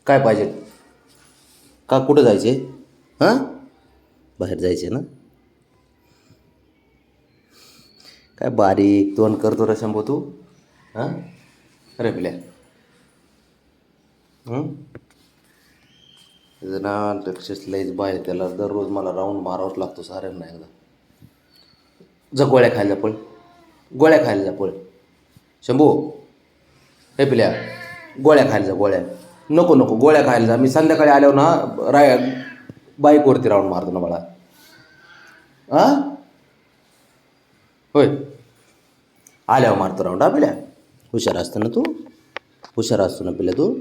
काय पाहिजे? का कुठं जायचे? हां, बाहेर जायचे ना? काय बारीक तोंड करतो रे शंभू तू? हां, अरे पिल्या. त्याचं ना लक्षच लईच बाहेर, त्याला दररोज मला राऊंड मारावंच लागतो साऱ्यांना एकदा. जा गोळ्या खायला पळ, गोळ्या खायला जा पळ. शंभू, हे पिल्या, गोळ्या खायला जा गोळ्या. नको नको, गोळ्या खायला जा. मी संध्याकाळी आल्यावर ना बाईकवरती राऊंड मारतो ना बाळा. हां, होय, आल्यावर मारतो राऊंड. हा पिल्या, हुशार असतं ना तू, हुशार असतो ना पिल्या तू.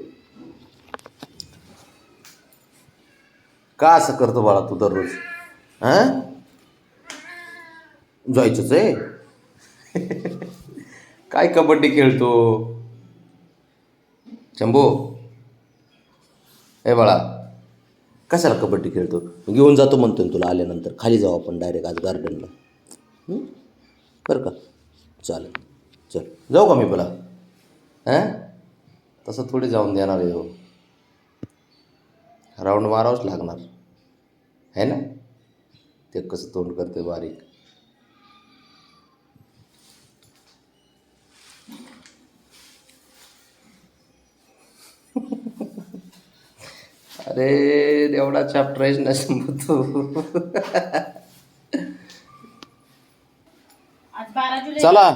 का असं करतो बाळा तू दररोज? हां, जायचंच आहे. काय कबड्डी खेळतो शंभू? ए बाळा, कशाला कबड्डी खेळतो? घेऊन जातो म्हणतो ना तुला आल्यानंतर. खाली जाऊ आपण डायरेक्ट आज गार्डनला. बरं का? चालेल, चल जाऊ का मी बोला? हां, तसं थोडी जाऊन देणार आहे हो. राऊंड मारावंच लागणार आहे ना. ते कसं तोंड करते बारीक. अरे एवढा चॅप्टर आहेस ना शंभू तू. चला,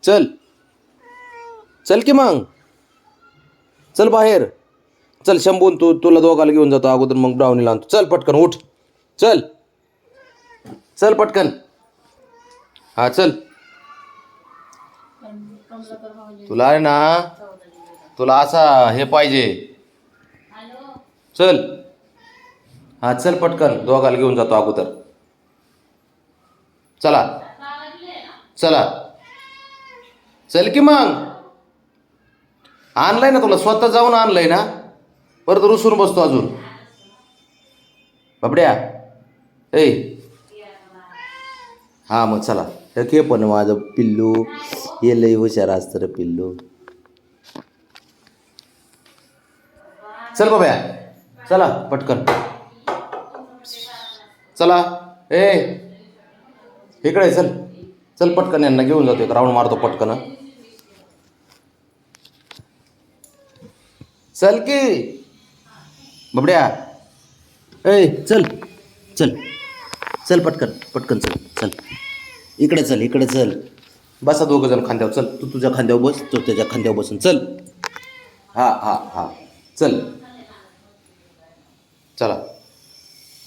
चल चल की मग, चल बाहेर. चल शंभून तुला दोघाला घेऊन जातो अगोदर, मग ब्राउनीला आणतो. चल पटकन उठ, चल चल पटकन. हा चल. तुला आहे ना, तुला असा हे पाहिजे. चल, हा चल पटकन, दोघाला घेऊन जातो अगोदर. चला चला, चल की मग. आणलंय ना तुला, स्वतः जाऊन आणलंय ना, परत रुसून बसतो अजून. बाबड्या, ए हां मग चला. हे पण माझं पिल्लू, हे लई हुशार असतं रे पिल्लू. चल बाब्या, चला पटकन, चला. ए इकडे चल, चल पटकन, यांना घेऊन जातो, एक राऊंड मारतो पटकन. चल की बाबड्या, ए चल चल चल पटकन पटकन, चल चल इकडे, चल इकडे चल. बसा दोघं जण खांद्यावर. चल, तू तुझ्या खांद्यावर बस, तो त्याच्या खांद्यावर बसून. चल, हा हा हा, चल चला.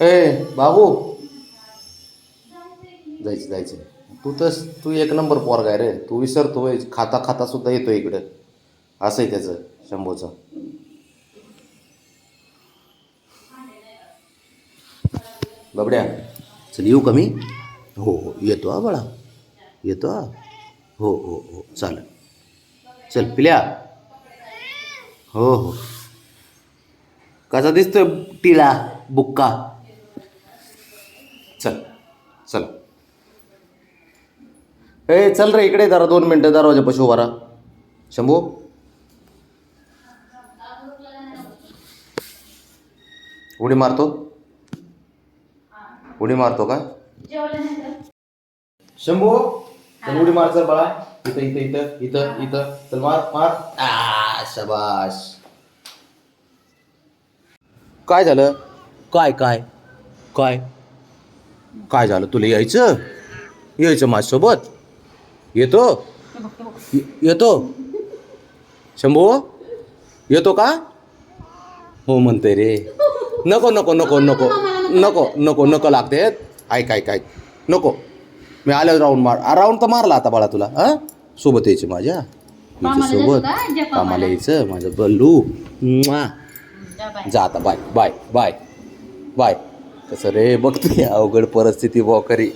ए बाबू, जायचं जायचं. तू एक नंबर पोरगा आहे रे. तू विसरतोय, खाता खाता सुद्धा येतो इकडं. असं आहे त्याचं शंभूचं. बाबड्या, चल येऊ का मी? हो हो येतो. हा बाळा, येतो. हा, हो हो हो चालेल. चल पिल्या. हो हो. कसा दिसतोय टिळा बुक्का? चल चल. ए चल रे इकडे, जरा 2 मिनटं दरवाजापाशी उभा राहा. शंभू, उडी मारतो, उडी मारतो का शंभू? चल उडी मार, चल बाळा. इथं इथं इथं इथं इथं, चल मार मार. शाबाश. काय झालं? काय काय काय काय झालं? तुला यायचं माझ्यासोबत? येतो येतो शंभू, येतो का? हो म्हणते रे. नको नको नको नको नको नको नको लागते. ऐक ऐक ऐक, नको. मी आल्यावर राऊंड मार. राऊंड तर मारला आता बाळा तुला. हां, सोबत यायचं माझ्या, सोबत कामाला यायचं माझं बल्लू. जा आता, बाय बाय बाय बाय. कसं रे बघते, अवघड परिस्थिती बॉकरी.